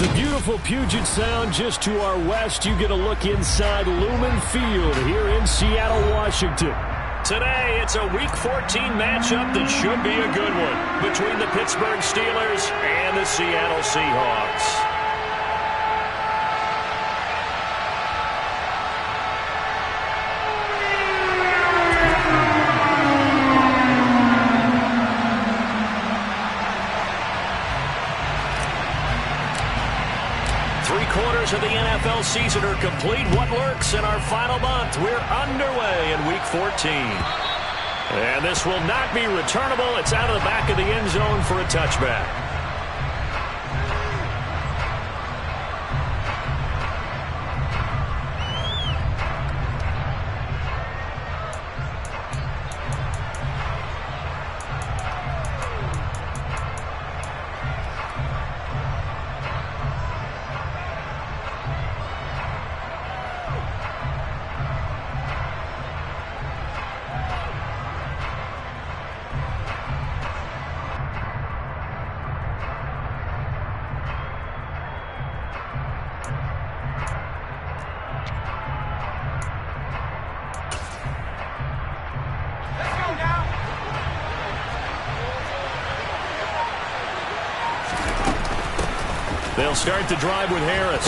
There's a beautiful Puget Sound just to our west. You get a look inside Lumen Field here in Seattle, Washington. Today, it's a Week 14 matchup that should be a good one between the Pittsburgh Steelers and the Seattle Seahawks. Of the NFL season are complete. What lurks in our final month? We're underway in Week 14. And this will not be returnable. It's out of the back of the end zone for a touchback. They'll start the drive with Harris.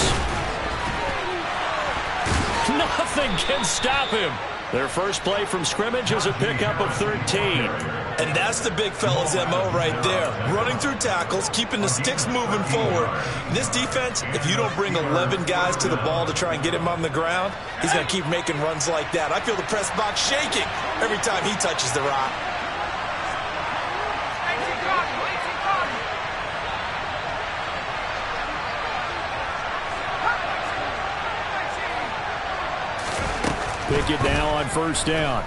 Nothing can stop him. Their first play from scrimmage is a pickup of 13. And that's the big fella's MO right there. Running through tackles, keeping the sticks moving forward. This defense, if you don't bring 11 guys to the ball to try and get him on the ground, he's going to keep making runs like that. I feel the press box shaking every time he touches the rock. Pickett now on first down.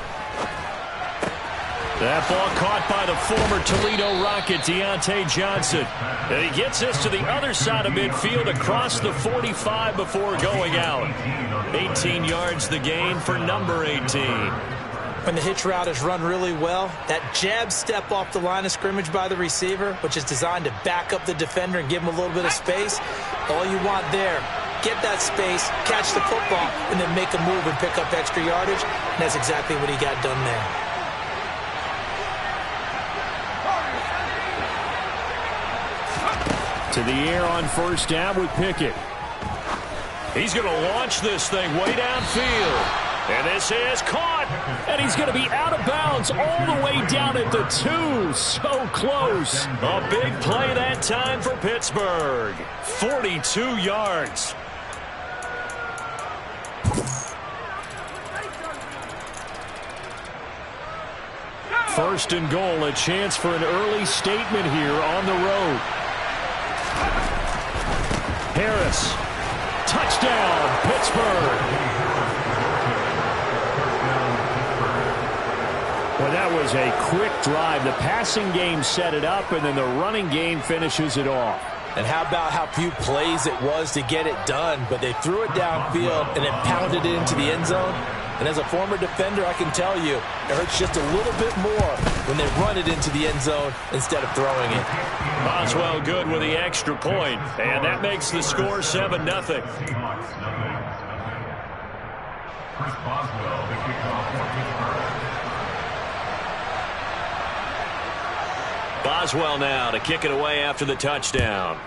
That ball caught by the former Toledo Rocket, Deontay Johnson. And he gets us to the other side of midfield across the 45 before going out. 18 yards the gain for number 18. When the hitch route is run really well, that jab step off the line of scrimmage by the receiver, which is designed to back up the defender and give him a little bit of space, all you want there. Get that space, catch the football, and then make a move and pick up extra yardage. And that's exactly what he got done there. To the air on first down with Pickett. He's going to launch this thing way downfield. And this is caught. And he's going to be out of bounds all the way down at the 2. So close. A big play that time for Pittsburgh. 42 yards. First and goal, a chance for an early statement here on the road. Harris, touchdown, Pittsburgh. Well, that was a quick drive. The passing game set it up, and then the running game finishes it off. And how about how few plays it was to get it done, but they threw it downfield and then pounded it into the end zone. And as a former defender, I can tell you, it hurts just a little bit more when they run it into the end zone instead of throwing it. Boswell good with the extra point, and that makes the score 7-0. Boswell now to kick it away after the touchdown.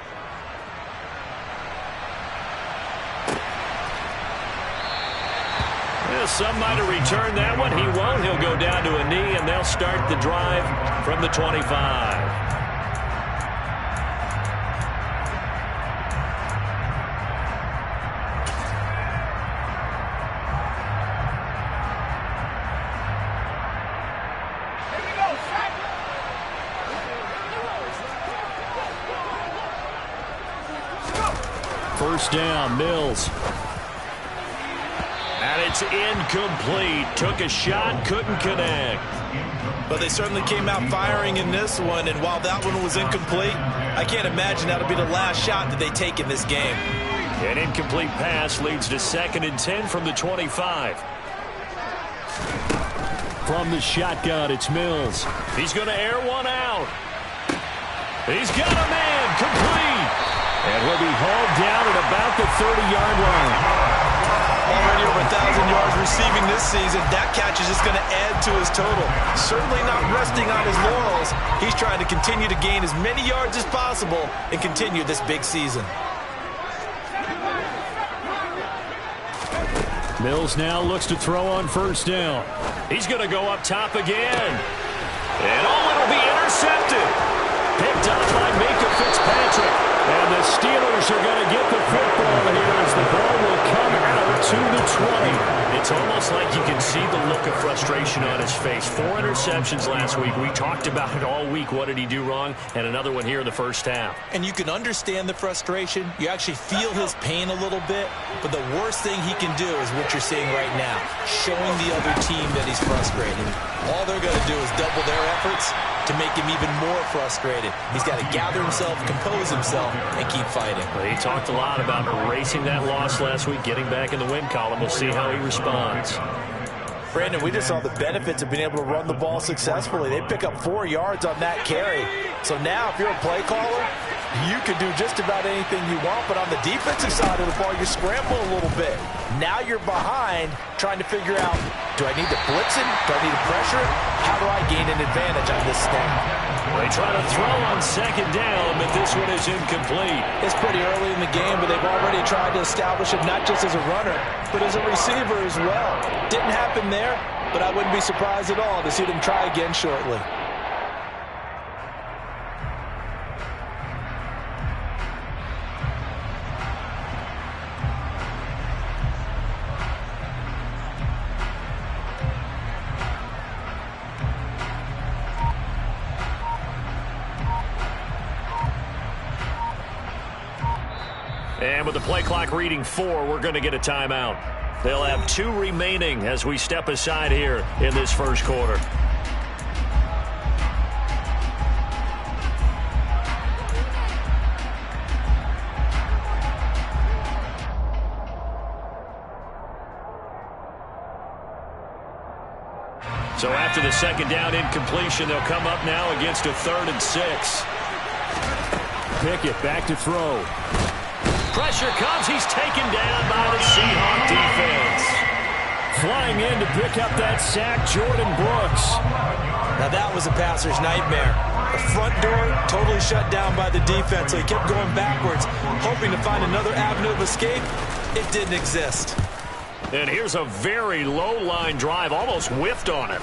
Some might have returned that one. He won't. He'll go down to a knee, and they'll start the drive from the 25. First down, Mills. And it's incomplete. Took a shot, couldn't connect. But they certainly came out firing in this one, and while that one was incomplete, I can't imagine that'll be the last shot that they take in this game. An incomplete pass leads to 2nd and 10 from the 25. From the shotgun, it's Mills. He's going to air one out. He's got a man, complete. And he'll be hauled down at about the 30-yard line. Already over 1,000 yards receiving this season. That catch is just going to add to his total. Certainly not resting on his laurels. He's trying to continue to gain as many yards as possible and continue this big season. Mills now looks to throw on first down. He's going to go up top again. And it'll be intercepted. Picked up by Minkah Fitzpatrick. And the Steelers are going to get the football here as the ball will come out to the 20. It's almost like you can see the look of frustration on his face. 4 interceptions last week. We talked about it all week. What did he do wrong? And another one here in the first half. And you can understand the frustration. You actually feel his pain a little bit. But the worst thing he can do is what you're seeing right now, showing the other team that he's frustrated. All they're going to do is double their efforts to make him even more frustrated. He's got to gather himself, compose himself, and keep fighting. Well, he talked a lot about erasing that loss last week, getting back in the win column. We'll see how he responds. Brandon, we just saw the benefits of being able to run the ball successfully. They pick up 4 yards on that carry. So now, if you're a play caller, you can do just about anything you want, but on the defensive side of the ball, you're scrambling a little bit. Now you're behind, trying to figure out, do I need to blitz him? Do I need to pressure him? How do I gain an advantage on this snap? They try to throw on second down, but this one is incomplete. It's pretty early in the game, but they've already tried to establish him not just as a runner, but as a receiver as well. Didn't happen there, but I wouldn't be surprised at all to see them try again shortly. And with the play clock reading 4, we're going to get a timeout. They'll have 2 remaining as we step aside here in this first quarter. So after the second down incompletion, they'll come up now against a 3rd and 6. Pickett back to throw. Pressure comes. He's taken down by the Seahawk defense. Flying in to pick up that sack, Jordan Brooks. Now that was a passer's nightmare. The front door totally shut down by the defense, so he kept going backwards, hoping to find another avenue of escape. It didn't exist. And here's a very low-line drive, almost whiffed on it.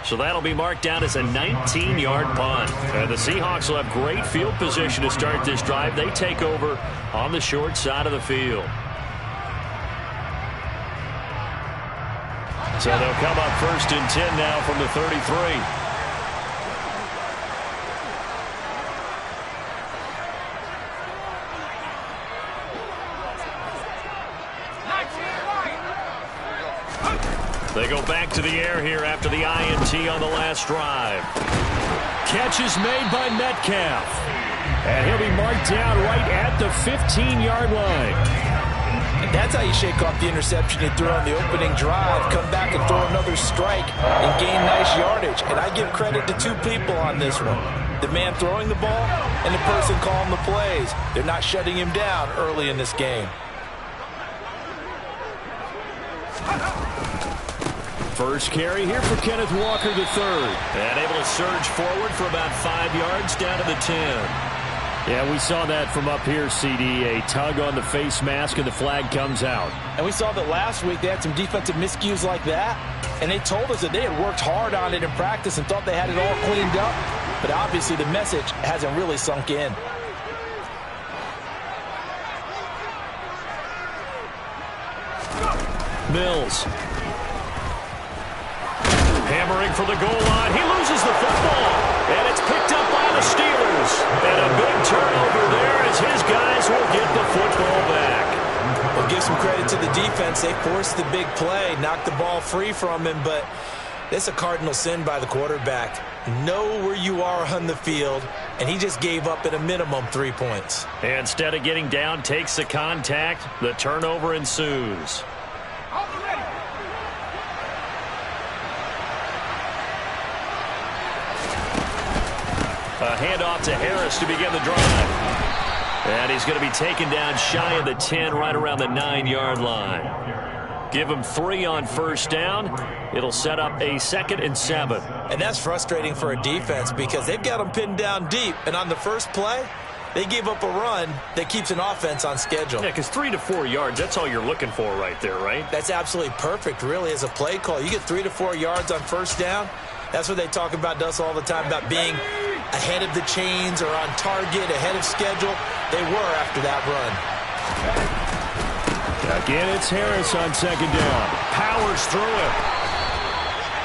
So that'll be marked down as a 19-yard punt. And the Seahawks will have great field position to start this drive. They take over on the short side of the field. So they'll come up 1st and 10 now from the 33. They go back to the air here after the INT on the last drive. Catch is made by Metcalf. And he'll be marked down right at the 15-yard line. And that's how you shake off the interception you threw on the opening drive. Come back and throw another strike and gain nice yardage. And I give credit to 2 people on this one. The man throwing the ball and the person calling the plays. They're not shutting him down early in this game. First carry here for Kenneth Walker III. And able to surge forward for about 5 yards down to the 10. Yeah, we saw that from up here, CD. A tug on the face mask and the flag comes out. And we saw that last week they had some defensive miscues like that. And they told us that they had worked hard on it in practice and thought they had it all cleaned up. But obviously the message hasn't really sunk in. Mills. Hammering for the goal line. He loses the football. And it's picked up by the Steelers. And a big turnover there as his guys will get the football back. Well, give some credit to the defense. They forced the big play, knocked the ball free from him, but it's a cardinal sin by the quarterback. Know where you are on the field, and he just gave up at a minimum 3 points. And instead of getting down, takes the contact. The turnover ensues. A handoff to Harris to begin the drive. And he's going to be taken down shy of the 10, right around the 9-yard line. Give him 3 on first down. It'll set up a 2nd and 7. And that's frustrating for a defense because they've got them pinned down deep. And on the first play, they gave up a run that keeps an offense on schedule. Yeah, because 3 to 4 yards, that's all you're looking for right there, right? That's absolutely perfect, really, as a play call. You get 3 to 4 yards on first down. That's what they talk about, Dust, all the time, about being ahead of the chains or on target, ahead of schedule. They were after that run. Again, it's Harris on 2nd down. Powers through him.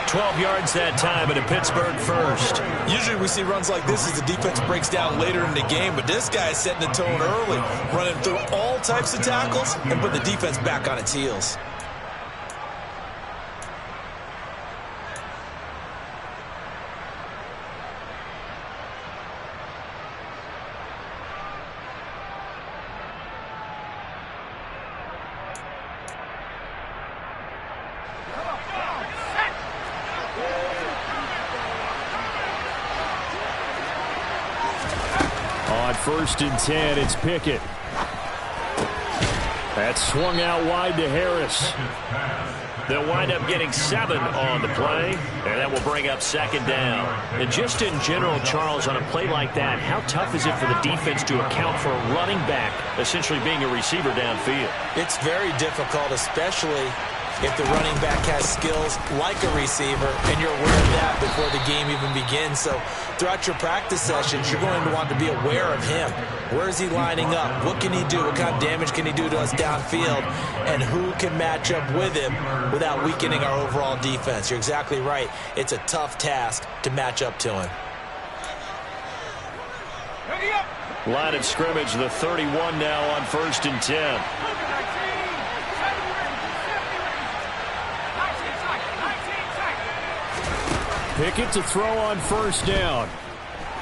12 yards that time, and a Pittsburgh first. Usually we see runs like this as the defense breaks down later in the game, but this guy is setting the tone early, running through all types of tackles and putting the defense back on its heels. On 1st and 10, it's Pickett. That's swung out wide to Harris. They'll wind up getting 7 on the play, and that will bring up 2nd down. And just in general, Charles, on a play like that, how tough is it for the defense to account for a running back essentially being a receiver downfield? It's very difficult, especially if the running back has skills like a receiver, and you're aware of that before the game even begins. So throughout your practice sessions, you're going to want to be aware of him. Where is he lining up? What can he do? What kind of damage can he do to us downfield? And who can match up with him without weakening our overall defense? You're exactly right. It's a tough task to match up to him. Line of scrimmage, the 31 now on 1st and 10. Pickett to throw on 1st down.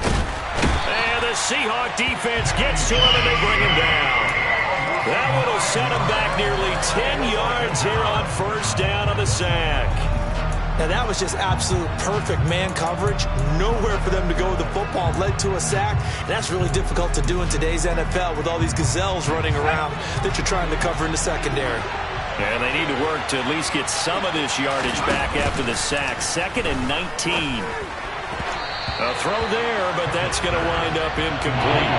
And the Seahawk defense gets to him, and they bring him down. That one will set him back nearly 10 yards here on 1st down on the sack. Now, that was just absolute perfect man coverage. Nowhere for them to go with the football. Led to a sack. And that's really difficult to do in today's NFL with all these gazelles running around that you're trying to cover in the secondary. And they need to work to at least get some of this yardage back after the sack. 2nd and 19. A throw there, but that's going to wind up incomplete.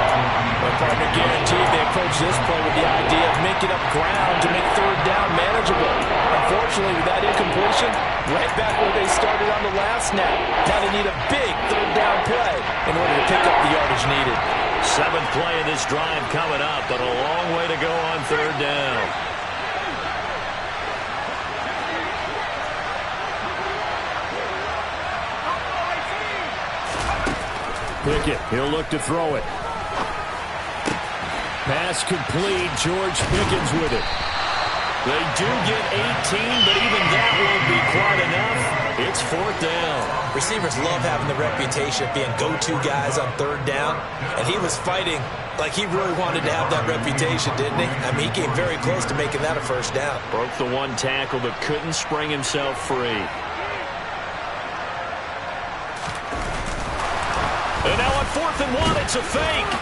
My partner guaranteed they approach this play with the idea of making up ground to make 3rd down manageable. Unfortunately, with that incompletion, right back where they started on the last snap. Now they need a big 3rd down play in order to pick up the yardage needed. 7th play of this drive coming up, but a long way to go on 3rd down. Pickett, he'll look to throw it. Pass complete. George Pickens with it. They do get 18, but even that won't be quite enough. It's 4th down. Receivers love having the reputation of being go-to guys on 3rd down, and he was fighting like he really wanted to have that reputation, didn't he? I mean, he came very close to making that a 1st down. Broke the 1 tackle, but couldn't spring himself free. And now on 4th and 1, it's a fake.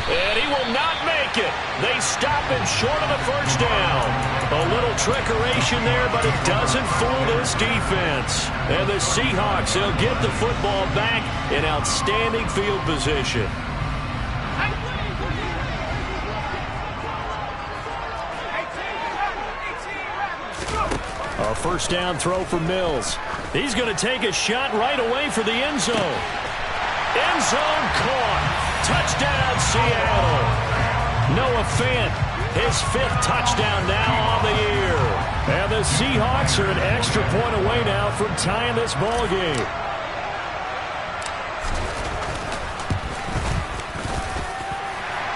And he will not make it. They stop him short of the 1st down. A little trickeration there, but it doesn't fool this defense. And the Seahawks, they'll get the football back in outstanding field position. A 1st down throw for Mills. He's going to take a shot right away for the end zone. End zone caught. Touchdown, Seattle. Noah Fant, his 5th touchdown now on the year. And the Seahawks are an extra point away now from tying this ball game.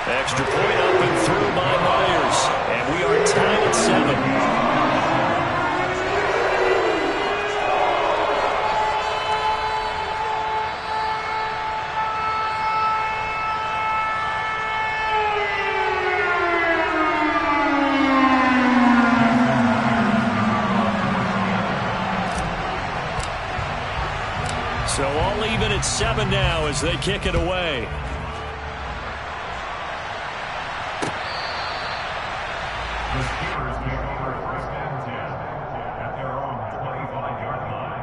Extra point up and through by Myers. And we are tied at 7. 7 now as they kick it away. The Steelers take over 1st and 10 at their own 25-yard line.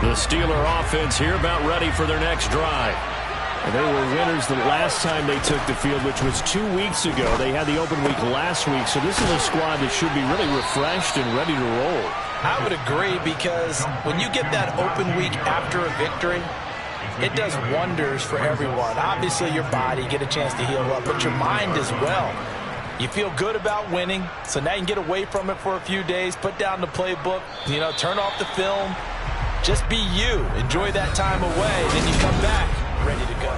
The Steeler offense here about ready for their next drive. And they were winners the last time they took the field, which was 2 weeks ago. They had the open week last week, so this is a squad that should be really refreshed and ready to roll. I would agree, because when you get that open week after a victory, it does wonders for everyone. Obviously, your body, get a chance to heal up, but your mind as well. You feel good about winning, so now you can get away from it for a few days, put down the playbook, turn off the film. Just be you. Enjoy that time away. Then you come back ready to go.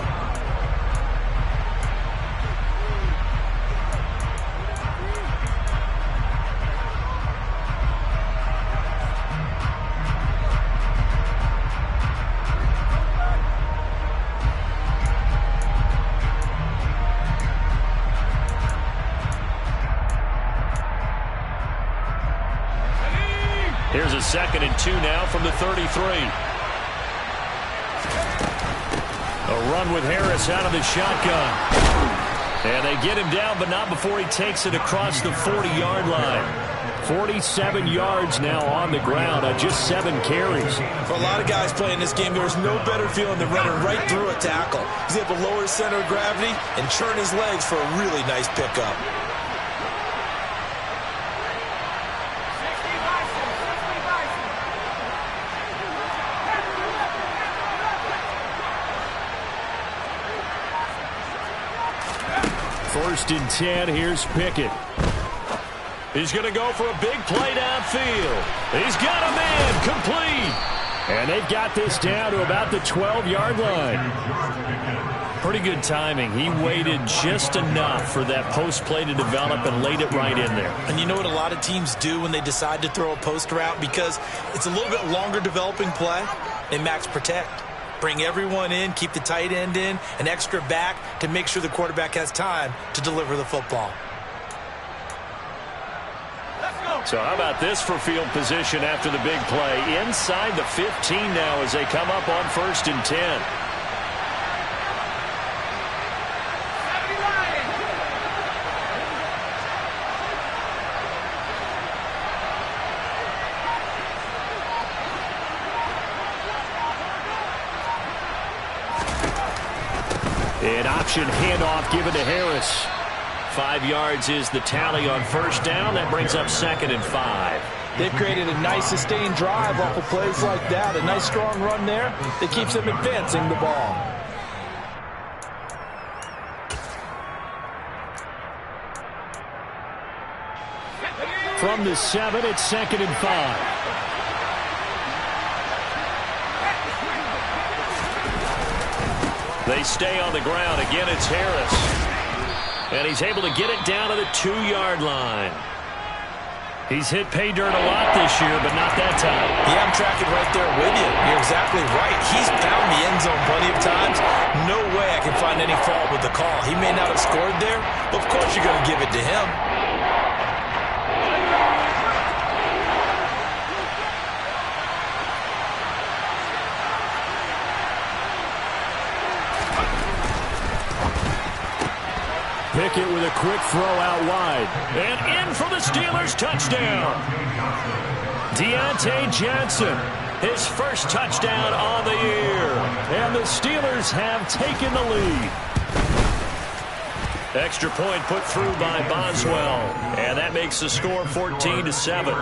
Here's a 2nd and 2 now from the 33. A run with Harris out of the shotgun. And they get him down, but not before he takes it across the 40-yard line. 47 yards now on the ground on just 7 carries. For a lot of guys playing this game, there's no better feeling than running right through a tackle. He's able to lower his center of gravity and churn his legs for a really nice pickup. First and 10, here's Pickett. He's going to go for a big play downfield. He's got a man complete. And they've got this down to about the 12-yard line. Pretty good timing. He waited just enough for that post play to develop and laid it right in there. And you know what a lot of teams do when they decide to throw a post route? Because it's a little bit longer developing play, they max protect. Bring everyone in, keep the tight end in, an extra back to make sure the quarterback has time to deliver the football. So how about this for field position after the big play? Inside the 15 now as they come up on 1st and 10. An option handoff given to Harris. 5 yards is the tally on 1st down. That brings up 2nd and 5. They've created a nice sustained drive off of plays like that. A nice strong run there that keeps them advancing the ball. From the 7, it's 2nd and 5. They stay on the ground. Again, it's Harris. And he's able to get it down to the 2-yard line. He's hit pay dirt a lot this year, but not that time. Yeah, I'm tracking right there with you. You're exactly right. He's found the end zone plenty of times. No way I can find any fault with the call. He may not have scored there, but of course you're going to give it to him. Pickett with a quick throw out wide. And in for the Steelers touchdown. Deontay Johnson, his first touchdown on the year. And the Steelers have taken the lead. Extra point put through by Boswell. And that makes the score 14-7.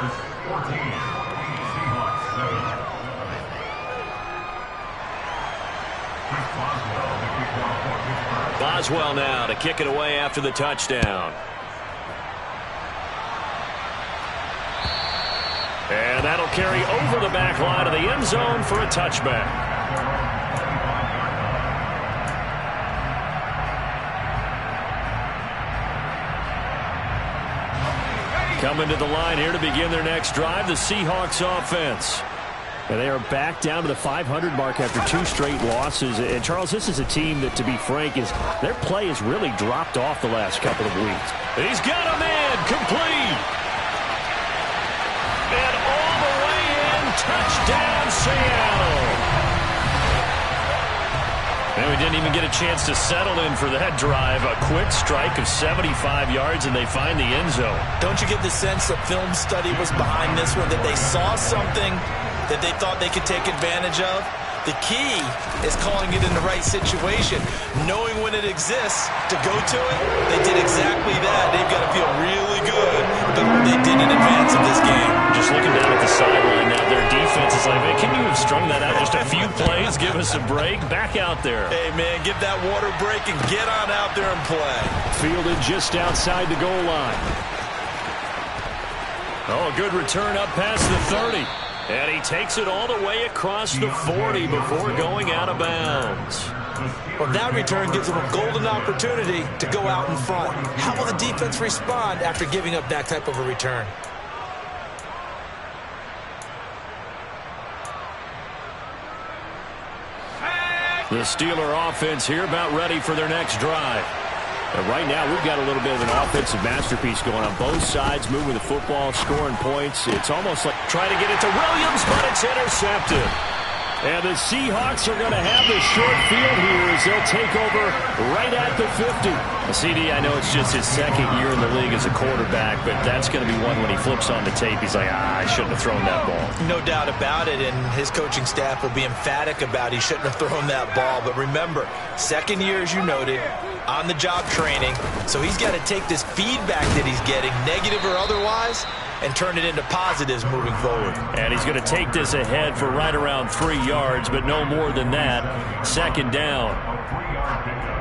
Boswell now to kick it away after the touchdown. And that'll carry over the back line of the end zone for a touchback. Coming to the line here to begin their next drive, the Seahawks offense. And they are back down to the 500 mark after 2 straight losses. And, Charles, this is a team that, to be frank, their play has really dropped off the last couple of weeks. He's got a man complete. And all the way in, touchdown, Seattle. And we didn't even get a chance to settle in for that drive. A quick strike of 75 yards, and they find the end zone. Don't you get the sense that film study was behind this one, that they saw something that they thought they could take advantage of? The key is calling it in the right situation, knowing when it exists to go to it. They did exactly that. They've got to feel really good about what they did in advance of this game. Just looking down at the sideline now, their defense is like, man, can you have strung that out just a few plays? Give us a break. Back out there. Hey, man, give that water break and get on out there and play. Fielded just outside the goal line. Oh, good return up past the 30. And he takes it all the way across the 40 before going out of bounds. Well, that return gives them a golden opportunity to go out in front. How will the defense respond after giving up that type of a return? The Steeler offense here about ready for their next drive. And right now, we've got a little bit of an offensive masterpiece going on both sides, moving the football, scoring points. It's almost like trying to get it to Williams, but it's intercepted. And the Seahawks are going to have the short field here as they'll take over right at the 50. CD, I know it's just his second year in the league as a quarterback, but that's going to be one when he flips on the tape. He's like, I shouldn't have thrown that ball. No doubt about it, and his coaching staff will be emphatic about he shouldn't have thrown that ball. But remember, second year, as you noted, on-the-job training, so he's got to take this feedback that he's getting, negative or otherwise, and turn it into positives moving forward. And he's going to take this ahead for right around 3 yards, but no more than that. Second down.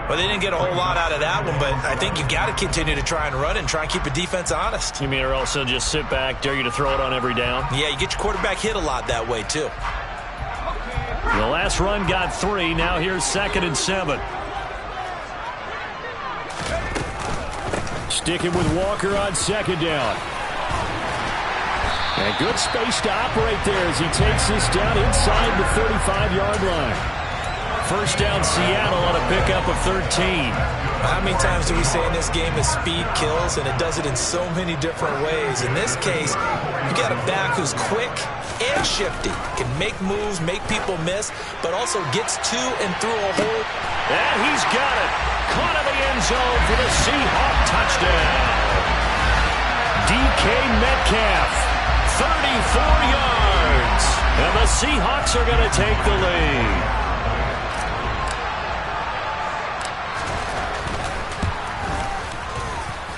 Well, they didn't get a whole lot out of that one, but I think you got to continue to try and run and try and keep the defense honest. You mean, or else they'll just sit back, dare you to throw it on every down? Yeah, you get your quarterback hit a lot that way, too. The last run got 3. Now here's 2nd and 7. Sticking with Walker on 2nd down. And good space to operate there as he takes this down inside the 35-yard line. First down, Seattle on a pickup of 13. How many times do we say in this game that speed kills, and it does it in so many different ways? In this case, you got a back who's quick and shifty, can make moves, make people miss, but also gets to and through a hole. And he's got it. Caught in the end zone for the Seahawk touchdown. DK Metcalf, 34 yards. And the Seahawks are going to take the lead.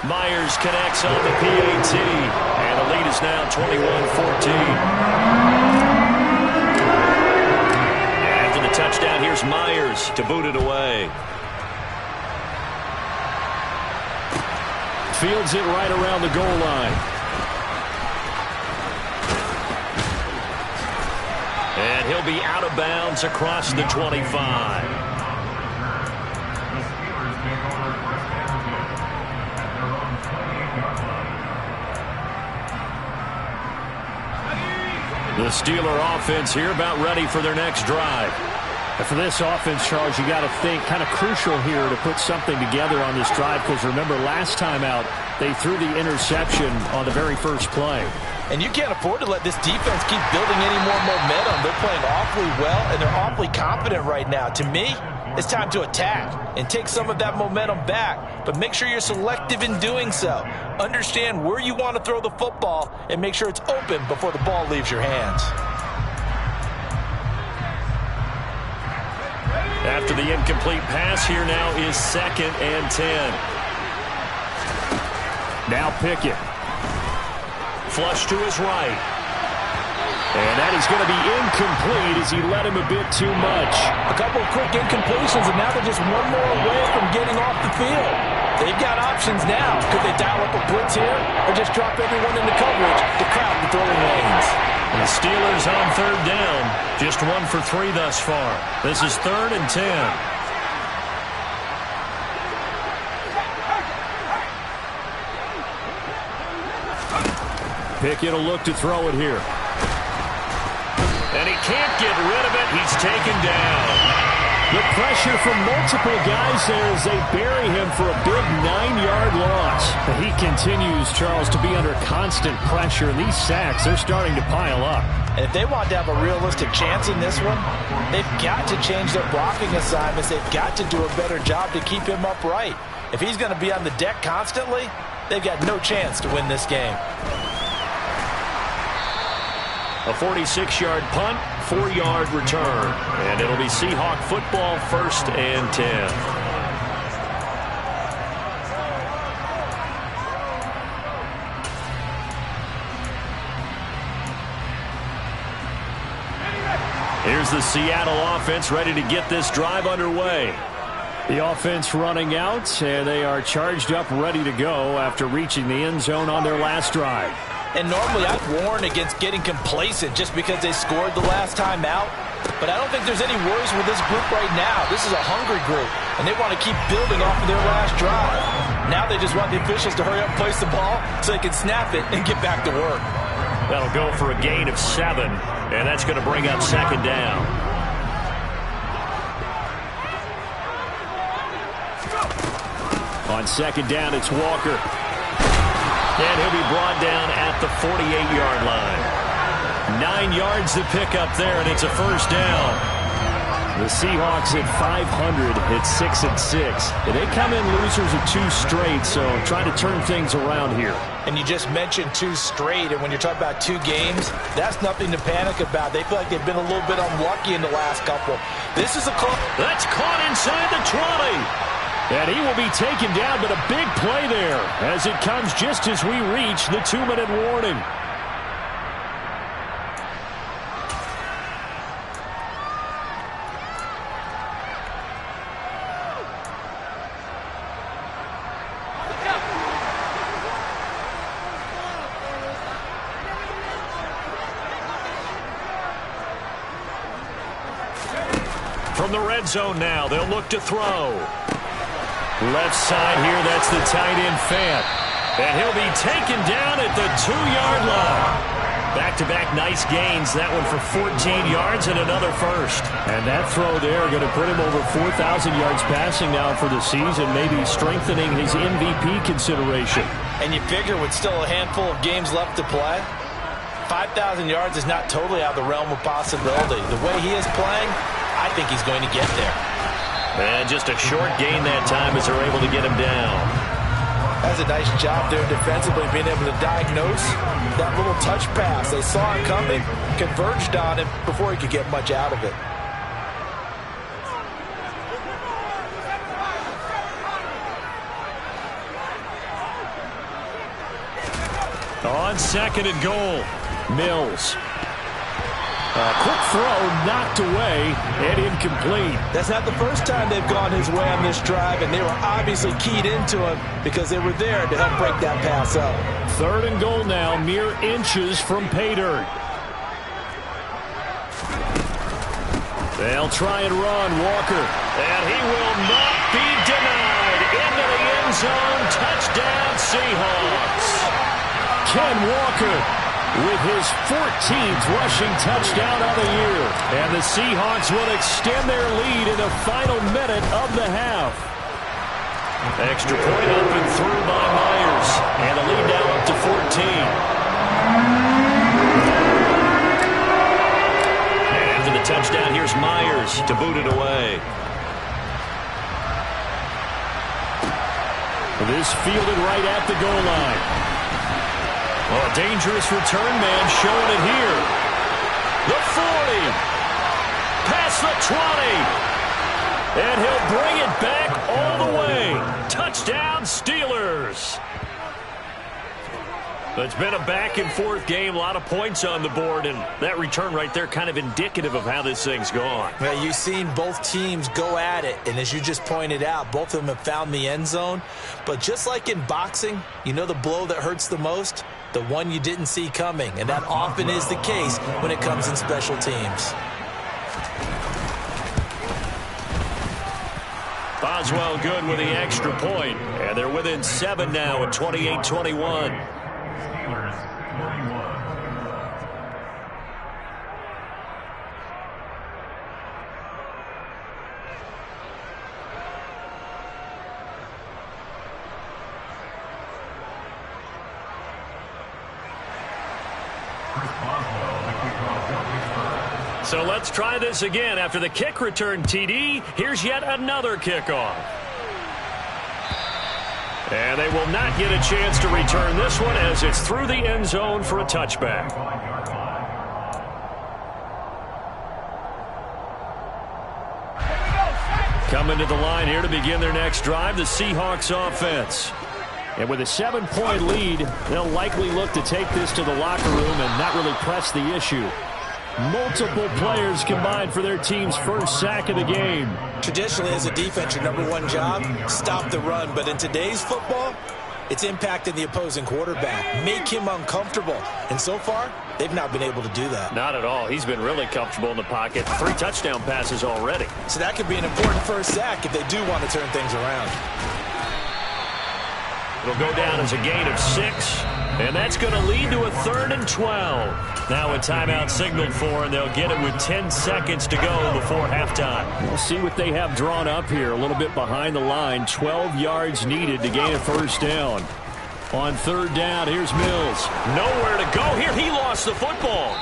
Myers connects on the PAT, and the lead is now 21-14. After the touchdown, here's Myers to boot it away. Fields it right around the goal line. And he'll be out of bounds across the 25. The Steeler offense here about ready for their next drive. And for this offense, Charles, you got to think kind of crucial here to put something together on this drive, because remember last time out they threw the interception on the very first play. And you can't afford to let this defense keep building any more momentum. They're playing awfully well, and they're awfully confident right now. To me, it's time to attack and take some of that momentum back, but make sure you're selective in doing so. Understand where you want to throw the football and make sure it's open before the ball leaves your hands. After the incomplete pass, here now is 2nd and 10. Now Pickett. Flush to his right. And that is going to be incomplete as he led him a bit too much. A couple of quick incompletions, and now they're just one more away from getting off the field. They've got options now. Could they dial up a blitz here or just drop everyone into coverage to crowd the throwing lanes? And the Steelers on 3rd down. Just 1 for 3 thus far. This is 3rd and 10. Pickett will look to throw it here. And he can't get rid of it. He's taken down. The pressure from multiple guys there as they bury him for a big 9-yard loss. He continues, Charles, to be under constant pressure. And these sacks, they're starting to pile up. And if they want to have a realistic chance in this one, they've got to change their blocking assignments. They've got to do a better job to keep him upright. If he's going to be on the deck constantly, they've got no chance to win this game. A 46-yard punt, 4-yard return. And it'll be Seahawk football, 1st and 10. Here's the Seattle offense ready to get this drive underway. The offense running out, and they are charged up, ready to go after reaching the end zone on their last drive. And normally I'd warn against getting complacent just because they scored the last time out. But I don't think there's any worries with this group right now. This is a hungry group, and they want to keep building off of their last drive. Now they just want the officials to hurry up and place the ball so they can snap it and get back to work. That'll go for a gain of 7, and that's going to bring up 2nd down. On 2nd down, it's Walker. And he'll be brought down at the 48-yard line. 9 yards to pick up there, and it's a 1st down. The Seahawks at 500 at 6-6. And they come in losers of 2 straight, so trying to turn things around here. And you just mentioned 2 straight, and when you're talking about 2 games, that's nothing to panic about. They feel like they've been a little bit unlucky in the last couple. This is a call. That's caught inside the 20. And he will be taken down, but a big play there as it comes just as we reach the 2-minute warning. From the red zone now, they'll look to throw. Left side here, that's the tight end Fant. And he'll be taken down at the 2-yard line. Back-to-back nice gains. That one for 14 yards and another 1st. And that throw there going to put him over 4,000 yards passing now for the season, maybe strengthening his MVP consideration. And you figure with still a handful of games left to play, 5,000 yards is not totally out of the realm of possibility. The way he is playing, I think he's going to get there. And just a short gain that time as they're able to get him down. That's a nice job there defensively, being able to diagnose that little touch pass. They saw it coming, converged on him before he could get much out of it. On 2nd and goal, Mills. A quick throw knocked away and incomplete. That's not the first time they've gone his way on this drive, and they were obviously keyed into him because they were there to help break that pass up. 3rd and goal now, mere inches from pay dirt. They'll try and run, Walker. And he will not be denied. Into the end zone, touchdown Seahawks. Ken Walker with his 14th rushing touchdown of the year. And the Seahawks will extend their lead in the final minute of the half. Extra point up and through by Myers. And the lead now up to 14. And after the touchdown, here's Myers to boot it away. This fielded right at the goal line. Well, a dangerous return man showing it here. The 40. Past the 20. And he'll bring it back all the way. Touchdown, Steelers. It's been a back-and-forth game, a lot of points on the board, and that return right there kind of indicative of how this thing's gone. Well, you've seen both teams go at it, and as you just pointed out, both of them have found the end zone. But just like in boxing, you know the blow that hurts the most? The one you didn't see coming, and that often is the case when it comes in special teams. Boswell good with the extra point, and they're within 7 now at 28-21. Steelers 41. So let's try this again. After the kick return TD, here's yet another kickoff. And they will not get a chance to return this one as it's through the end zone for a touchback. Coming to the line here to begin their next drive, the Seahawks offense. And with a 7-point lead, they'll likely look to take this to the locker room and not really press the issue. Multiple players combined for their team's first sack of the game. Traditionally, as a defense, your number one job, stop the run. But in today's football, it's impacting the opposing quarterback. Make him uncomfortable. And so far, they've not been able to do that. Not at all. He's been really comfortable in the pocket. 3 touchdown passes already. So that could be an important first sack if they do want to turn things around. It'll go down as a gain of 6, and that's going to lead to a 3rd and 12. Now a timeout signaled for, and they'll get it with 10 seconds to go before halftime. We'll see what they have drawn up here. A little bit behind the line. 12 yards needed to gain a first down. On 3rd down, here's Mills. Nowhere to go here. He lost the football.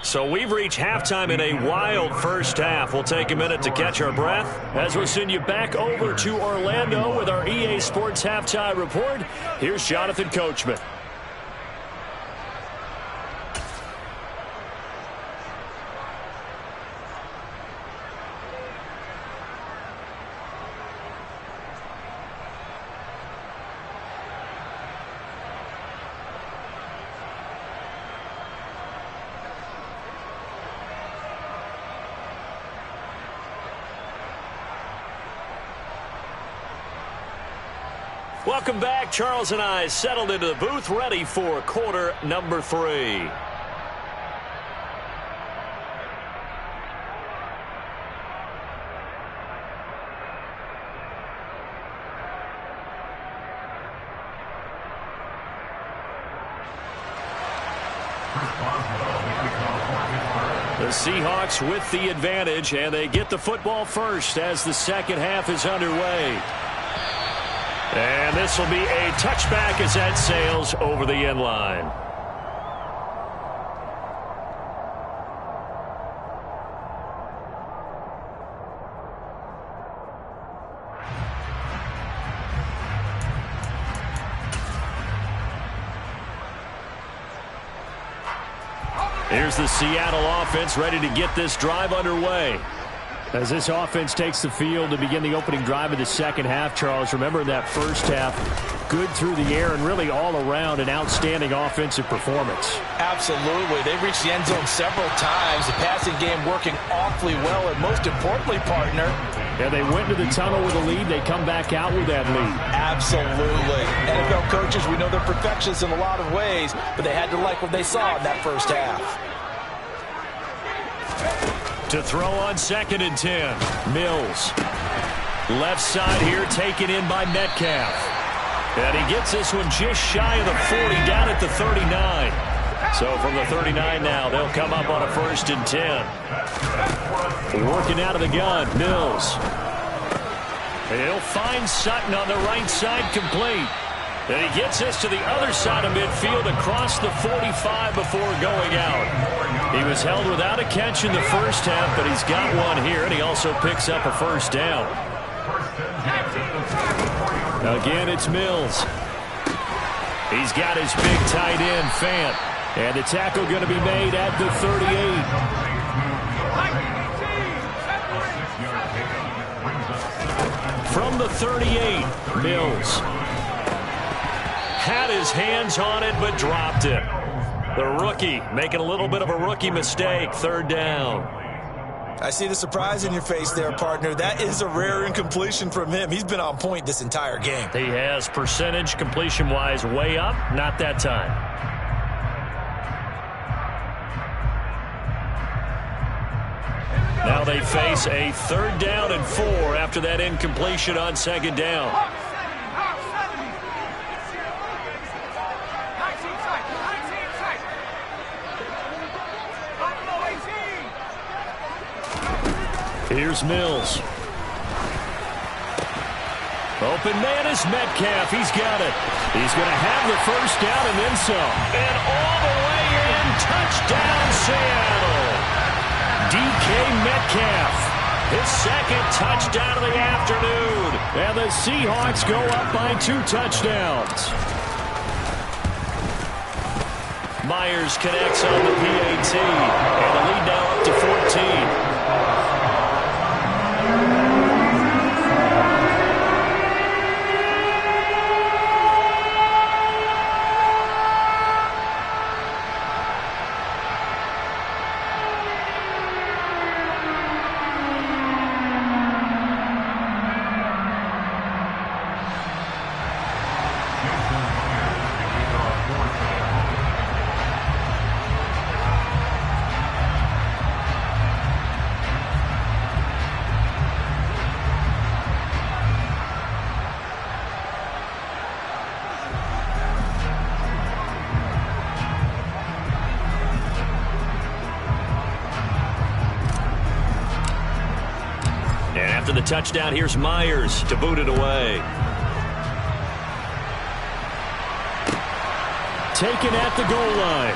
So we've reached halftime in a wild first half. We'll take a minute to catch our breath as we'll send you back over to Orlando with our EA Sports Halftime Report. Here's Jonathan Coachman. Welcome back. Charles and I settled into the booth, ready for quarter number 3. The Seahawks with the advantage, and they get the football first as the second half is underway. And this will be a touchback as that sails over the end line. Here's the Seattle offense ready to get this drive underway. As this offense takes the field to begin the opening drive of the second half, Charles, remember in that first half, good through the air and really all around an outstanding offensive performance. Absolutely. They've reached the end zone several times. The passing game working awfully well, and most importantly, partner. Yeah, they went to the tunnel with a lead. They come back out with that lead. Absolutely. NFL coaches, we know they're perfectionists in a lot of ways, but they had to like what they saw in that first half. To throw on 2nd and 10. Mills. Left side here taken in by Metcalf. And he gets this one just shy of the 40 down at the 39. So from the 39 now, they'll come up on a 1st and 10. Working out of the gun, Mills. And he'll find Sutton on the right side complete. And he gets this to the other side of midfield across the 45 before going out. He was held without a catch in the first half, but he's got one here, and he also picks up a first down. Again, it's Mills. He's got his big tight end, Fant. And the tackle going to be made at the 38. From the 38, Mills had his hands on it, but dropped it. The rookie making a little bit of a rookie mistake. 3rd down. I see the surprise in your face there, partner. That is a rare incompletion from him. He's been on point this entire game. He has percentage completion-wise way up. Not that time. Now they face a 3rd down and 4 after that incompletion on 2nd down. Here's Mills. open man is Metcalf. He's got it. He's going to have the first down and then some. And all the way in, touchdown Seattle. DK Metcalf, his second touchdown of the afternoon. And the Seahawks go up by 2 touchdowns. Myers connects on the PAT. And the lead now up to 14. After the touchdown, here's Myers to boot it away. Taken at the goal line.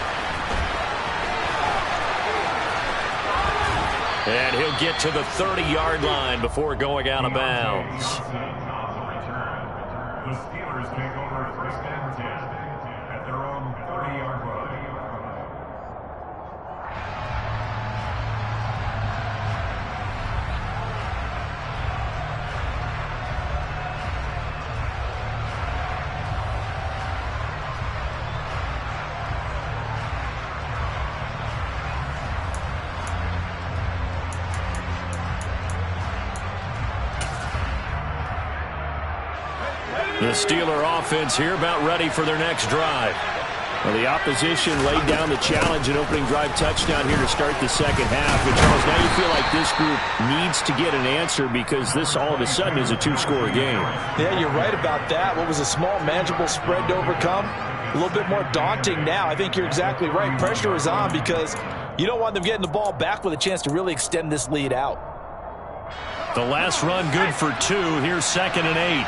And he'll get to the 30-yard line before going out of bounds. The Steelers take over first and 10 at their own 30-yard line. The Steeler offense here about ready for their next drive. Well, the opposition laid down the challenge and opening drive touchdown here to start the second half. But Charles, now you feel like this group needs to get an answer because this all of a sudden is a 2-score game. Yeah, you're right about that. What was a small, manageable spread to overcome? A little bit more daunting now. I think you're exactly right. Pressure is on because you don't want them getting the ball back with a chance to really extend this lead out. The last run good for 2. Here's 2nd and 8.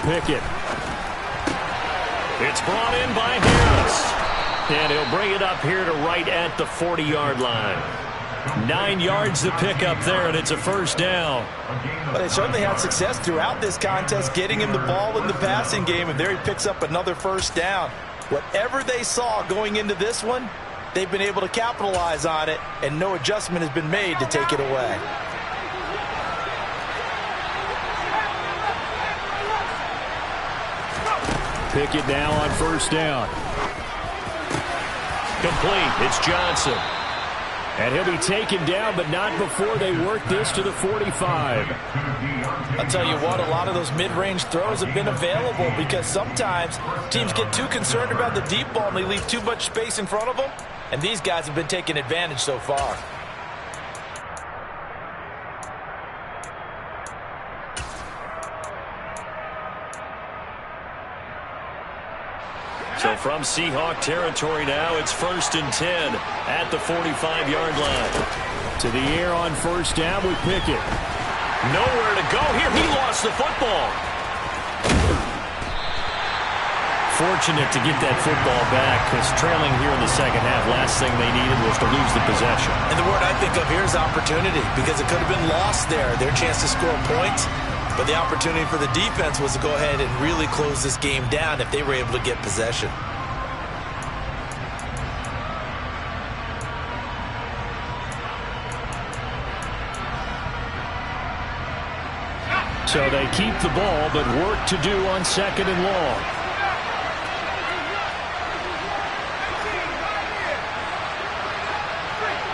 Pickett. It's brought in by Harris. And he'll bring it up here to right at the 40-yard line. 9 yards to pick up there, and it's a first down. But they certainly had success throughout this contest, getting him the ball in the passing game, and there he picks up another first down. Whatever they saw going into this one, they've been able to capitalize on it, and no adjustment has been made to take it away. Pickett now on first down. Complete. It's Johnson. And he'll be taken down, but not before they work this to the 45. I'll tell you what, a lot of those mid-range throws have been available because sometimes teams get too concerned about the deep ball and they leave too much space in front of them. And these guys have been taking advantage so far. So from Seahawk territory now, it's 1st and 10 at the 45-yard line. To the air on first down with Pickett. Nowhere to go here. He lost the football. Fortunate to get that football back because trailing here in the second half, last thing they needed was to lose the possession. And the word I think of here is opportunity because it could have been lost there. Their chance to score points. But the opportunity for the defense was to go ahead and really close this game down if they were able to get possession. So they keep the ball, but work to do on 2nd and long.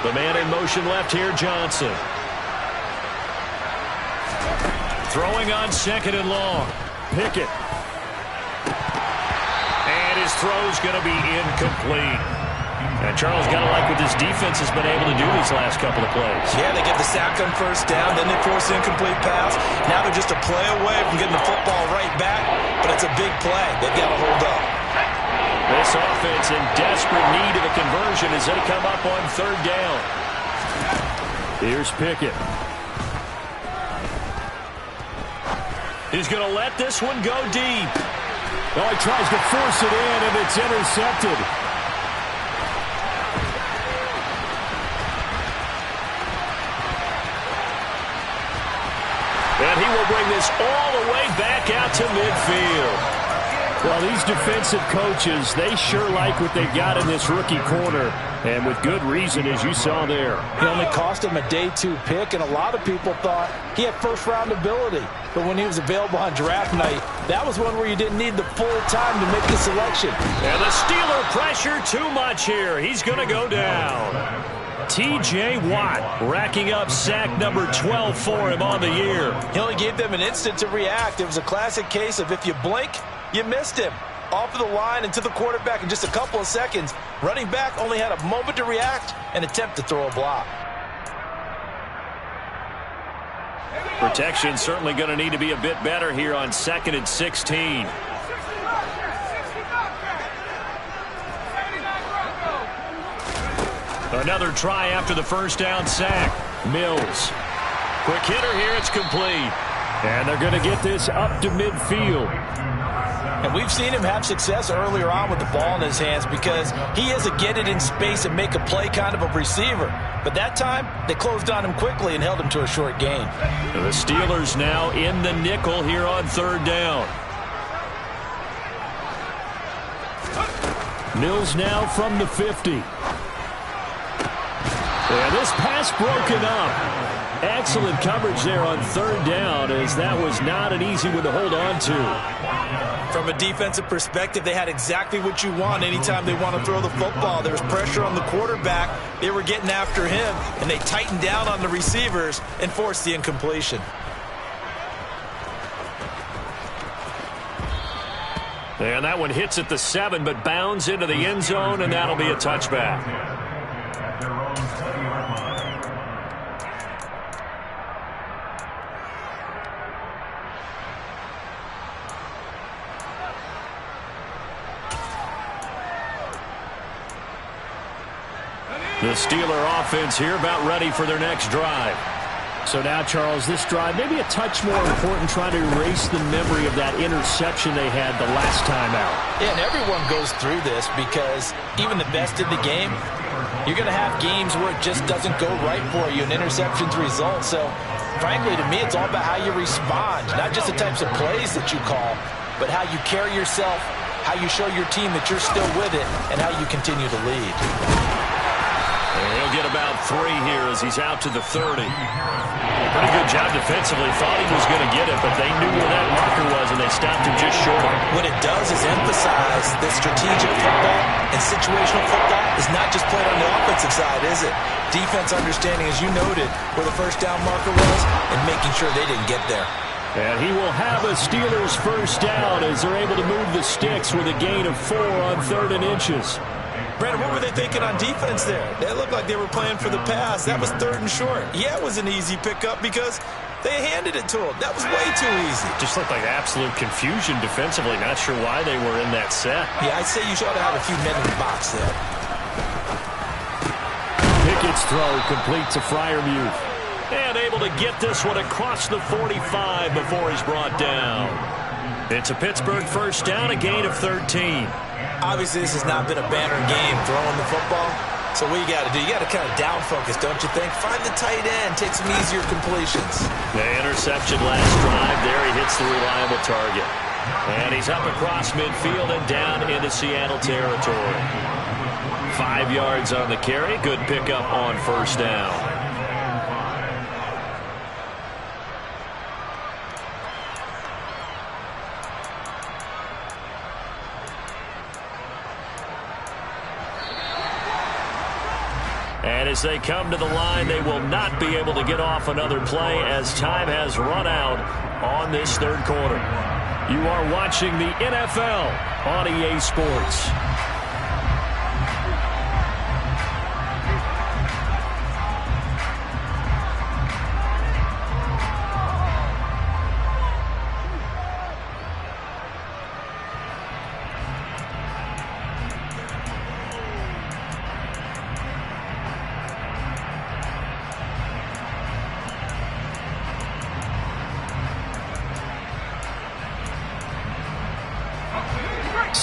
The man in motion left here, Johnson. Throwing on 2nd and long. Pickett. And his throw's going to be incomplete. And Charles got to like what this defense has been able to do these last couple of plays. Yeah, they get the sack on first down, then they force an incomplete pass. Now they're just a play away from getting the football right back, but it's a big play. They've got to hold up. This offense in desperate need of a conversion as they come up on third down. Here's Pickett. He's going to let this one go deep. Oh, he tries to force it in, and it's intercepted. And he will bring this all the way back out to midfield. Well, these defensive coaches, they sure like what they've got in this rookie corner, and with good reason, as you saw there. He only cost him a day 2 pick, and a lot of people thought he had first-round ability. But when he was available on draft night, that was one where you didn't need the full time to make the selection. And the Steeler pressure too much here. He's going to go down. T.J. Watt racking up sack number 12 for him on the year. He only gave them an instant to react. It was a classic case of if you blink, you missed him. Off of the line and to the quarterback in just a couple of seconds. Running back only had a moment to react and attempt to throw a block. Protection certainly going to need to be a bit better here on 2nd and 16. Another try after the first down sack. Mills. Quick hitter here. It's complete. And they're going to get this up to midfield. And we've seen him have success earlier on with the ball in his hands because he is a get it in space and make a play kind of a receiver. But that time, they closed on him quickly and held him to a short gain. The Steelers now in the nickel here on third down. Mills now from the 50. And this pass broken up. Excellent coverage there on third down, as that was not an easy one to hold on to. From a defensive perspective, they had exactly what you want anytime they want to throw the football. There was pressure on the quarterback. They were getting after him, and they tightened down on the receivers and forced the incompletion. And that one hits at the 7, but bounds into the end zone, and that'll be a touchback. The Steeler offense here about ready for their next drive. So now, Charles, this drive maybe a touch more important, trying to erase the memory of that interception they had the last time out. Yeah, and everyone goes through this because even the best in the game, you're going to have games where it just doesn't go right for you, and interceptions result. So, frankly, to me, it's all about how you respond, not just the types of plays that you call, but how you carry yourself, how you show your team that you're still with it, and how you continue to lead. He'll get about 3 here as he's out to the 30. Pretty good job defensively. Thought he was going to get it, but they knew where that marker was, and they stopped him just short. What it does is emphasize that strategic football and situational football is not just played on the offensive side, is it? Defense understanding, as you noted, where the first down marker was and making sure they didn't get there. And he will have a Steelers first down as they're able to move the sticks with a gain of 4 on 3rd and inches. Brandon, what were they thinking on defense there? They looked like they were playing for the pass. That was 3rd and short. Yeah, it was an easy pickup because they handed it to him. That was way too easy. Just looked like absolute confusion defensively. Not sure why they were in that set. Yeah, I'd say you should have a few men in the box there. Pickett's throw complete to Freiermuth. And able to get this one across the 45 before he's brought down. It's a Pittsburgh first down, a gain of 13. Obviously, this has not been a banner game throwing the football. So what you got to do, you got to kind of down focus, don't you think? Find the tight end, take some easier completions. The interception last drive. There he hits the reliable target. And he's up across midfield and down into Seattle territory. 5 yards on the carry. Good pickup on first down. And as they come to the line, they will not be able to get off another play as time has run out on this 3rd quarter. You are watching the NFL on EA Sports.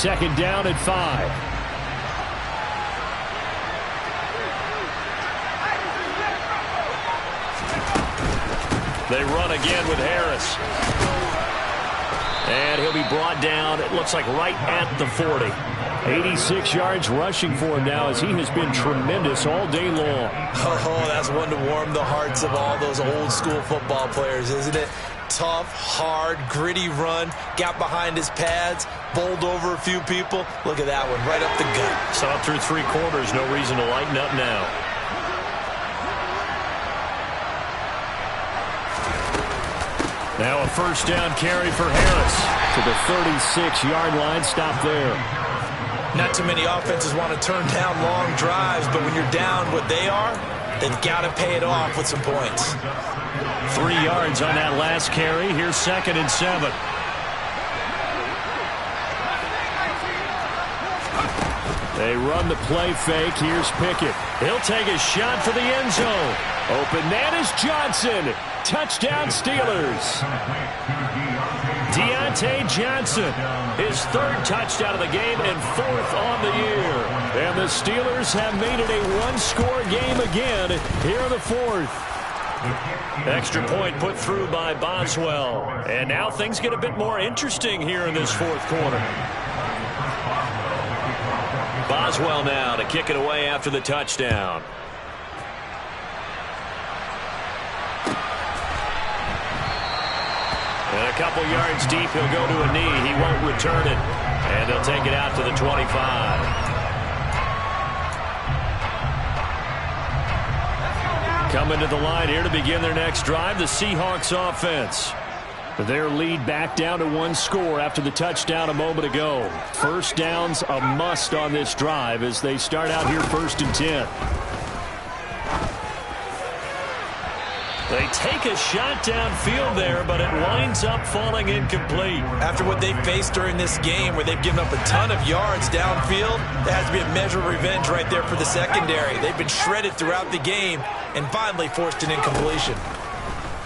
second down at 5. They run again with Harris. And he'll be brought down, it looks like right at the 40. 86 yards rushing for him now as he has been tremendous all day long. Oh, that's one to warm the hearts of all those old school football players, isn't it? Tough, hard, gritty run, got behind his pads, bowled over a few people. Look at that one, right up the gut. Saw through 3 quarters, no reason to lighten up now. Now a first down carry for Harris to the 36-yard line. Stop there. Not too many offenses want to turn down long drives, but when you're down what they are, they've got to pay it off with some points. 3 yards on that last carry. Here's 2nd and 7. They run the play fake. Here's Pickett. He'll take a shot for the end zone. Open man is Johnson. Touchdown Steelers. Deontay Johnson, his 3rd touchdown of the game and 4th on the year. And the Steelers have made it a 1-score game again here in the 4th. Extra point put through by Boswell. And now things get a bit more interesting here in this 4th quarter. Boswell now to kick it away after the touchdown. And a couple yards deep, he'll go to a knee. He won't return it. And they'll take it out to the 25. Coming to the line here to begin their next drive, the Seahawks offense. Their lead back down to 1 score after the touchdown a moment ago. First down's a must on this drive as they start out here 1st and 10. They take a shot downfield there, but it winds up falling incomplete. After what they faced during this game where they've given up a ton of yards downfield, there has to be a measure of revenge right there for the secondary. They've been shredded throughout the game and finally forced an incompletion.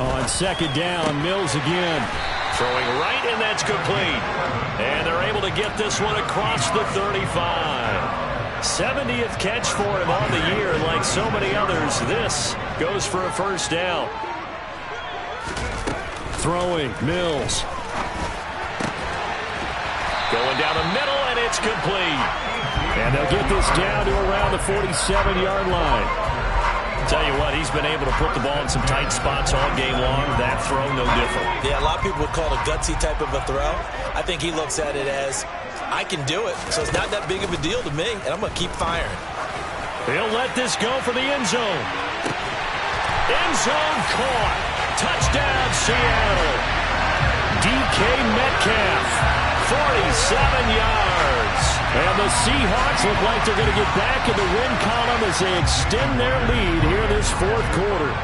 On 2nd down, Mills again. Throwing right, and that's complete. And they're able to get this one across the 35. 70th catch for him on the year. Like so many others, this goes for a first down. Throwing, Mills. Going down the middle, and it's complete. And they'll get this down to around the 47-yard line. Tell you what, he's been able to put the ball in some tight spots all game long. That throw, no different. Yeah, a lot of people would call it a gutsy type of a throw. I think he looks at it as, I can do it, so it's not that big of a deal to me, and I'm going to keep firing. He'll let this go for the end zone. End zone caught. Touchdown, Seattle. DK Metcalf, 47 yards. And the Seahawks look like they're going to get back in the win column as they extend their lead here in this 4th quarter.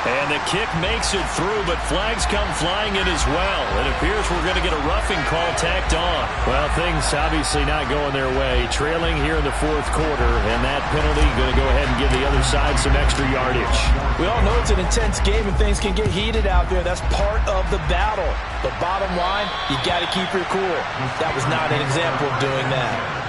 And the kick makes it through, but flags come flying in as well. It appears we're going to get a roughing call tacked on. Well, things obviously not going their way. Trailing here in the 4th quarter, and that penalty going to go ahead and give the other side some extra yardage. We all know it's an intense game and things can get heated out there. That's part of the battle. But bottom line, you got to keep your cool. That was not an example of doing that.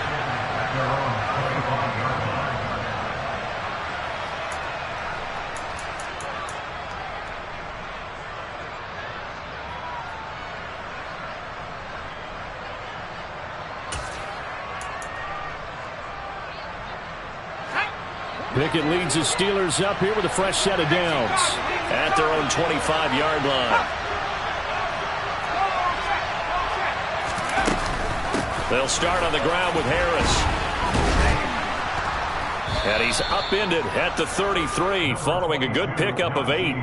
Pickett leads the Steelers up here with a fresh set of downs. At their own 25-yard line. They'll start on the ground with Harris. And he's upended at the 33 following a good pickup of 8.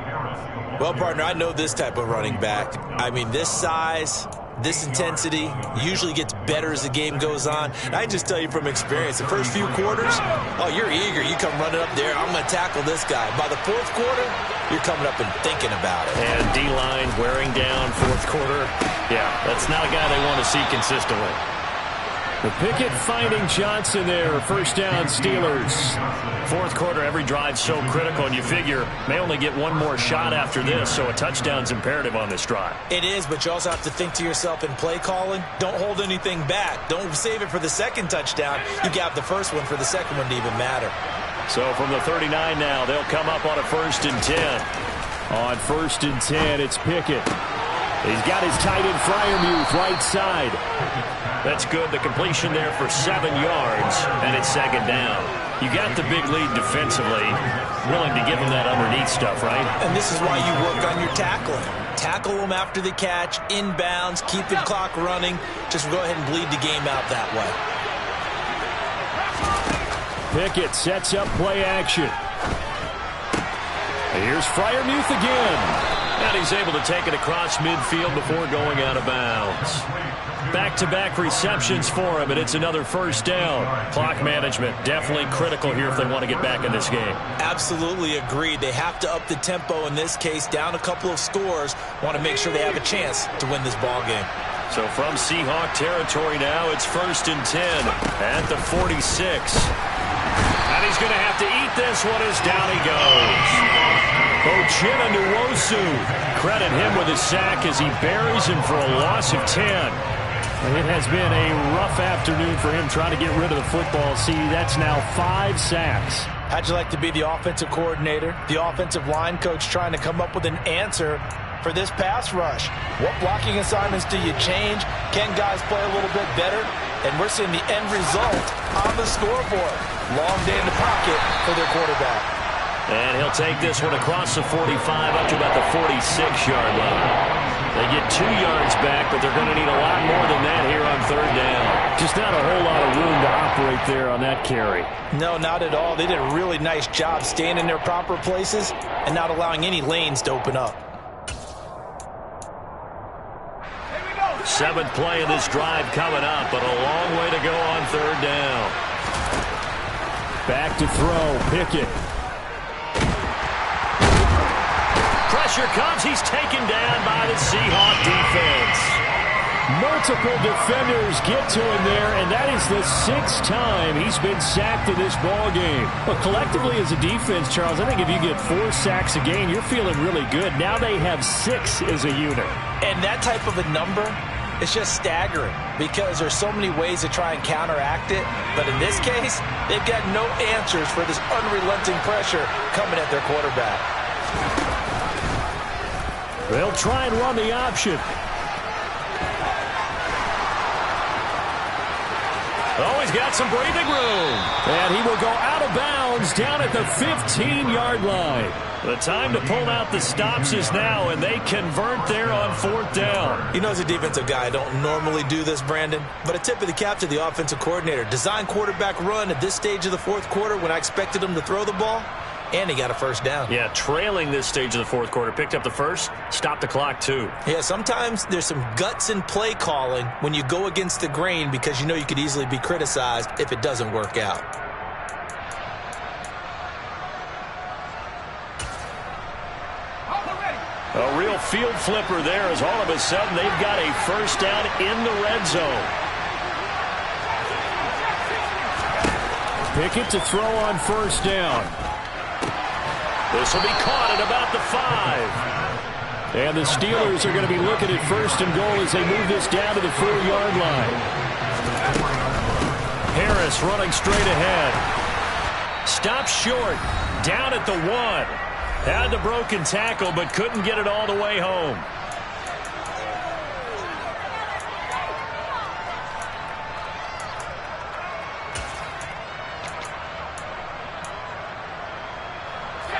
Well, partner, I know this type of running back. I mean, this size, this intensity usually gets better as the game goes on. And I just tell you from experience, the first few quarters, oh, you're eager. You come running up there, I'm going to tackle this guy. By the 4th quarter, you're coming up and thinking about it. And D-line wearing down 4th quarter. Yeah, that's not a guy they want to see consistently. The Pickett finding Johnson there. First down, Steelers. Fourth quarter, every drive's so critical, and you figure may only get one more shot after this, so a touchdown's imperative on this drive. It is, but you also have to think to yourself in play calling, don't hold anything back. Don't save it for the second touchdown. You got the first one for the second one to even matter. So from the 39 now, they'll come up on a 1st and 10. On 1st and 10, it's Pickett. He's got his tight end Freiermuth right side. That's good. The completion there for 7 yards, and it's 2nd down. You got the big lead defensively. Willing to give him that underneath stuff, right? And this is why you work on your tackling. Tackle them after the catch, inbounds, keep the clock running. Just go ahead and bleed the game out that way. Pickett sets up play action. Here's Freiermuth again. And he's able to take it across midfield before going out of bounds. Back-to-back receptions for him, and it's another 1st down. Clock management definitely critical here if they want to get back in this game. Absolutely agreed. They have to up the tempo in this case, down a couple of scores. Want to make sure they have a chance to win this ball game. So from Seahawk territory now, it's 1st and 10 at the 46. And he's going to have to eat this one as down he goes. Uchenna Nwosu. Credit him with a sack as he buries him for a loss of 10. It has been a rough afternoon for him trying to get rid of the football. See, that's now 5 sacks. How'd you like to be the offensive coordinator, the offensive line coach trying to come up with an answer for this pass rush? What blocking assignments do you change? Can guys play a little bit better? And we're seeing the end result on the scoreboard. Long day in the pocket for their quarterback. And he'll take this one across the 45 up to about the 46-yard line. They get 2 yards back, but they're going to need a lot more than that here on 3rd down. Just not a whole lot of room to operate there on that carry. No, not at all. They did a really nice job staying in their proper places and not allowing any lanes to open up. 7th play of this drive coming up, but a long way to go on 3rd down. Back to throw, Pickett. Pressure comes. He's taken down by the Seahawk defense. Multiple defenders get to him there, and that is the 6th time he's been sacked in this ball game. But collectively as a defense, Charles, I think if you get 4 sacks a game, you're feeling really good. Now they have 6 as a unit. And that type of a number, it's just staggering because there's so many ways to try and counteract it. But in this case, they've got no answers for this unrelenting pressure coming at their quarterback. They'll try and run the option. Oh, he's got some breathing room. And he will go out of bounds down at the 15-yard line. The time to pull out the stops is now, and they convert there on 4th down. You know, as a defensive guy, I don't normally do this, Brandon, but a tip of the cap to the offensive coordinator. Design quarterback run at this stage of the 4th quarter when I expected him to throw the ball, and he got a 1st down. Yeah, trailing this stage of the 4th quarter. Picked up the 1st, stopped the clock too. Yeah, sometimes there's some guts in play calling when you go against the grain because you know you could easily be criticized if it doesn't work out. A real field flipper there as all of a sudden they've got a 1st down in the red zone. Pickett to throw on 1st down. This will be caught at about the 5. And the Steelers are going to be looking at 1st and goal as they move this down to the 4-yard line. Harris running straight ahead. Stops short. Down at the 1. Had the broken tackle, but couldn't get it all the way home.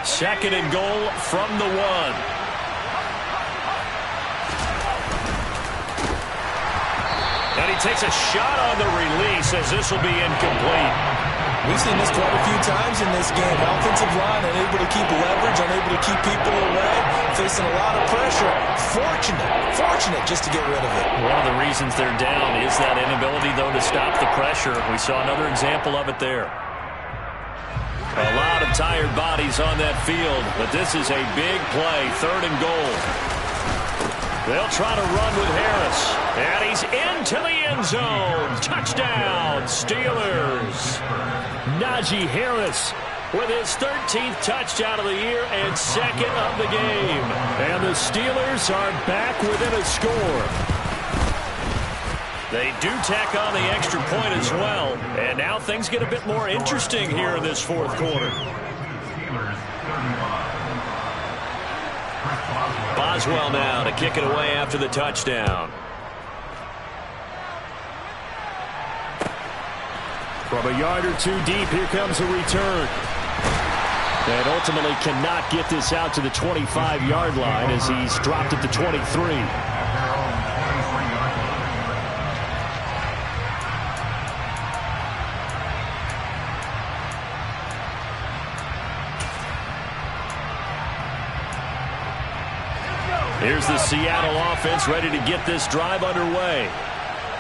Second and goal from the 1. And he takes a shot on the release as this will be incomplete. We've seen this quite a few times in this game. Offensive line unable to keep leverage, unable to keep people away, facing a lot of pressure. Fortunate just to get rid of it. One of the reasons they're down is that inability, though, to stop the pressure. We saw another example of it there. A lot of tired bodies on that field, but this is a big play, 3rd and goal. They'll try to run with Harris. And he's into the end zone. Touchdown, Steelers. Najee Harris with his 13th touchdown of the year and second of the game. And the Steelers are back within a score. They do tack on the extra point as well. And now things get a bit more interesting here in this fourth quarter. Boswell now to kick it away after the touchdown. From a yard or two deep, here comes a return. And ultimately cannot get this out to the 25-yard line as he's dropped at the 23. Here's the Seattle offense ready to get this drive underway.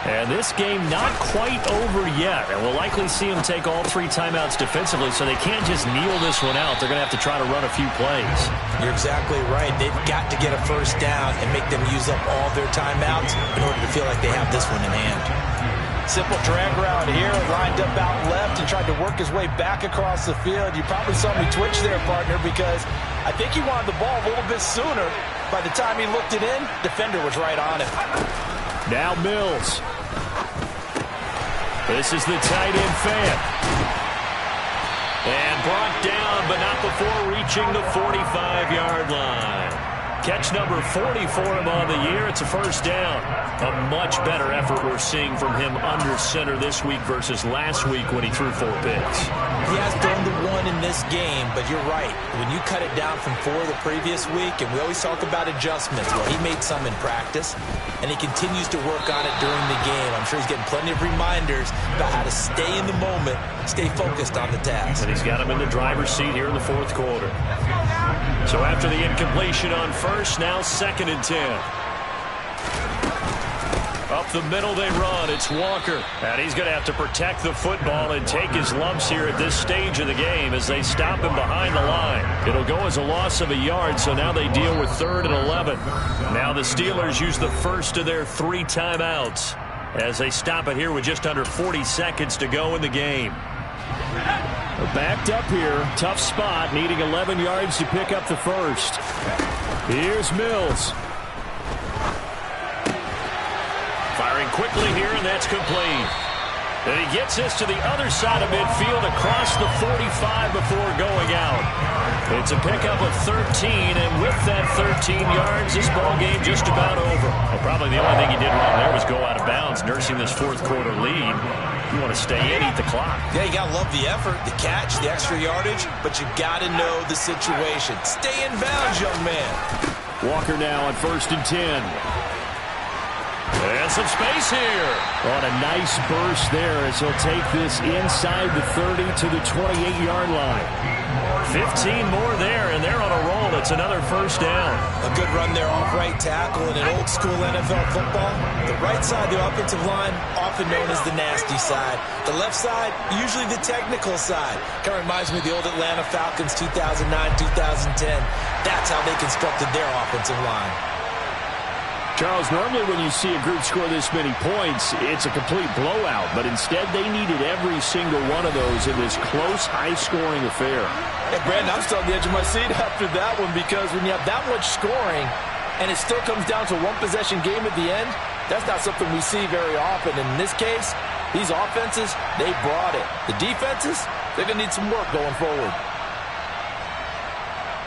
And this game not quite over yet. And we'll likely see them take all 3 timeouts defensively, so they can't just kneel this one out. They're going to have to try to run a few plays. You're exactly right. They've got to get a first down and make them use up all their timeouts in order to feel like they have this one in hand. Simple drag route here, lined up out left and tried to work his way back across the field. You probably saw me twitch there, partner, because I think he wanted the ball a little bit sooner. By the time he looked it in, defender was right on him. Now Mills. This is the tight end fan. And brought down, but not before reaching the 45-yard line. Catch number 40 for him on the year. It's a first down. A much better effort we're seeing from him under center this week versus last week when he threw 4 picks. He has thrown the 1 in this game, but you're right. When you cut it down from 4 the previous week, and we always talk about adjustments, well, he made some in practice, and he continues to work on it during the game. I'm sure he's getting plenty of reminders about how to stay in the moment, stay focused on the task. And he's got him in the driver's seat here in the fourth quarter. So after the incompletion on first, now 2nd and 10. Up the middle they run. It's Walker. And he's going to have to protect the football and take his lumps here at this stage of the game as they stop him behind the line. It'll go as a loss of a yard, so now they deal with 3rd and 11. Now the Steelers use the first of their 3 timeouts as they stop it here with just under 40 seconds to go in the game. They're backed up here. Tough spot, needing 11 yards to pick up the first. Here's Mills. Firing quickly here, and that's complete. And he gets this to the other side of midfield across the 45 before going out. It's a pickup of 13, and with that 13 yards, this ball game just about over. Well, probably the only thing he did wrong there was go out of bounds, nursing this fourth quarter lead. You want to stay in, eat the clock. Yeah, you got to love the effort, the catch, the extra yardage, but you got to know the situation. Stay in bounds, young man. Walker now on 1st and 10. And some space here. On a nice burst there as he'll take this inside the 30 to the 28-yard line. 15 more there, and they're on a roll. It's another first down. A good run there off right tackle in an old-school NFL football. The right side of the offensive line, often known as the nasty side. The left side, usually the technical side. Kind of reminds me of the old Atlanta Falcons 2009, 2010. That's how they constructed their offensive line. Charles, normally when you see a group score this many points, it's a complete blowout. But instead, they needed every single one of those in this close, high-scoring affair. Hey, Brandon, I'm still on the edge of my seat after that one because when you have that much scoring and it still comes down to a one-possession game at the end, that's not something we see very often. And in this case, these offenses, they brought it. The defenses, they're going to need some work going forward.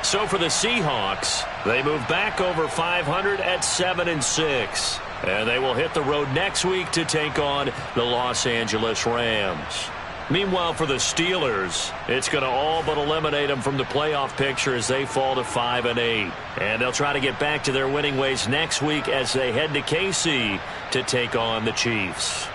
So for the Seahawks, they move back over 500 at 7-6. And they will hit the road next week to take on the Los Angeles Rams. Meanwhile, for the Steelers, it's going to all but eliminate them from the playoff picture as they fall to 5-8. And they'll try to get back to their winning ways next week as they head to KC to take on the Chiefs.